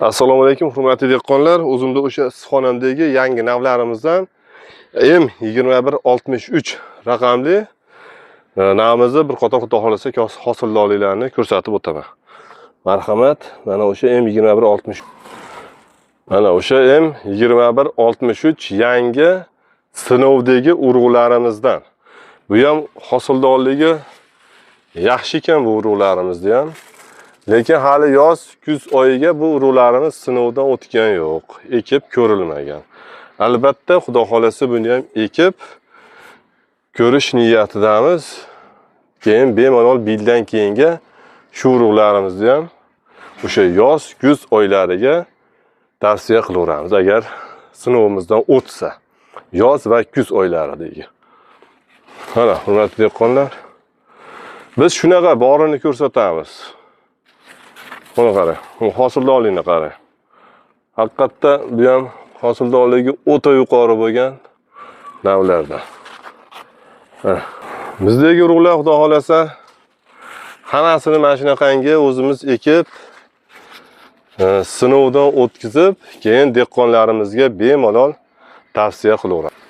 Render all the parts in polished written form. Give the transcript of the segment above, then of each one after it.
Assalomu alaykum, hurmatli dehqonlar. O'zimda o'sha xonamdagi yangi navlarimizdan M2163 raqamli navimizni bir qator xudo xolasa hosildorliklarni ko'rsatib o'taman. Marhamat, mana o'sha M2163. Mana o'sha M2163 yangi sinovdagi urug'larimizdan. Bu ham hosildorligi yaxshi ekan bu urug'larimizni ham. Lekin hali yoz, kuz oyiga bu urug'larimiz sinovdan o'tgan yo'q, ekib ko'rilmagan. Albatta, xudo xolasa buni ham ekib ko'rish niyatidamiz. Keyin bemalol bildan keyinga shu urug'larimizni ham o'sha yoz, kuz oylariga tavsiya qilaveramiz agar sinovimizdan o'tsa. Yoz va kuz oylaridagi. Mana, hurmatli dehqonlar, biz shunaqa borini ko'rsatamiz. Buni qarang, bu hosildorlikni qarang. Haqiqatda bu ham hosildorligi o'ta yuqori bo'lgan navlardan. Bizdagi urug'lar xudo xolasa hammasini mana shunaqangi o'zimiz ekib, sinovdan o'tkazib, keyin dehqonlarimizga bemalol tavsiya qilaveramiz.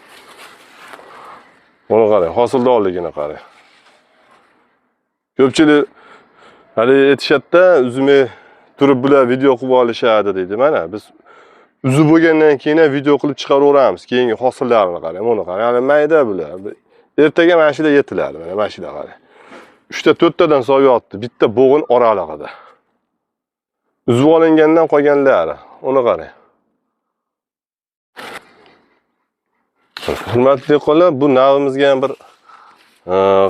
Buni qarang, hosildorligini qarang. Ko'pchilik hali aytishadi, uzumay turib bular video qilib olishadi deydi. Mana biz uzib bo'lgandan keyin video qilib chiqaraveramiz. Keyingi hosillarini qarang, buni qarang. Hali mayda bular. Ertaga mana shular yetiladi, mana shular qarang. 3 ta 4 tadan so'yapti, bitta bo'g'in oralig'ida. Uzib olingandan qolganlari, uni qarang. Hurmatli dehqonlar, bu navimizga ham bir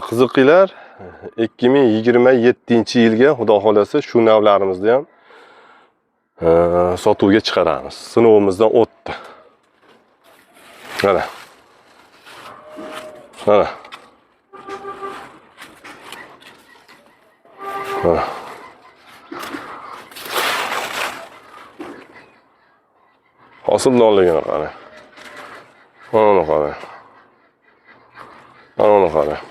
qiziqinglar. 2027-yilga xudo xolasa shu navlarimizni ham sotuvga chiqaramiz. Sinovimizdan o'tdi. Mana. Mana. Mana. Hosildorligini qarang. Mana qarang. Mana qarang.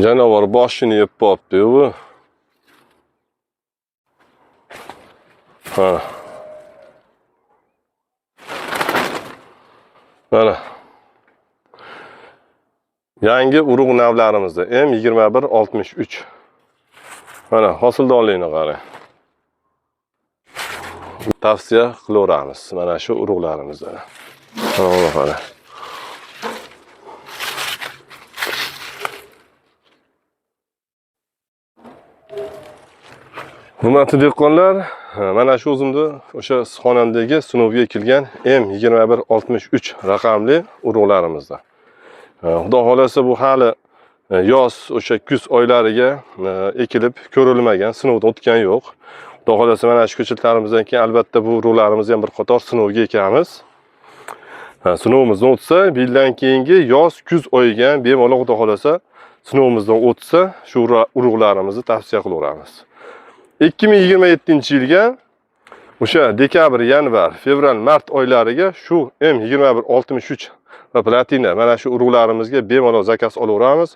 Canavar boshini yeb bo'pti bu. Ha. Mana. Yangi urug' navlarimizda M2163. Mana hosildorligini qarang. Tavsiya qilaveramiz mana shu urug'larimizdan. Mana qarang. Hurmatli dehqonlar, mana shu o'zimda o'sha xonamdagi sinovga ekilgan M2163 raqamli urug'larimizdan. Xudo xolasa bu hali yoz, o'sha kuz oylariga ekilib ko'rilmagan, sinovdan o'tgan yo'q. Xudo xolasa mana shu ko'chatlarimizdan keyin albatta bu urug'larimizni ham bir qator sinovga ekamiz. Sinovimizdan o'tsa, bildan keyingi yoz, kuz oyiga bemalol xudo xolasa sinovimizdan o'tsa, shu urug'larimizni tavsiya qilaveramiz. 2027-yilga o'sha dekabr, yanvar, fevral, mart oylariga shu M2163 va platina mana shu urug'larimizga bemalol zakaz olaveramiz.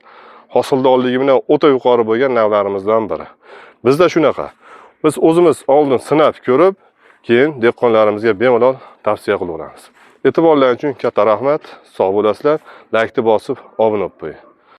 Hosildorligi bilan o'ta yuqori bo'lgan navlarimizdan biri. Bizda shunaqa. Biz o'zimiz oldin sinab ko'rib, keyin dehqonlarimizga bemalol tavsiya qilaveramiz. E'tiborlaringiz uchun katta rahmat. Sog' bo'lasizlar. Laykni bosib, obuna bo'lib qo'ying.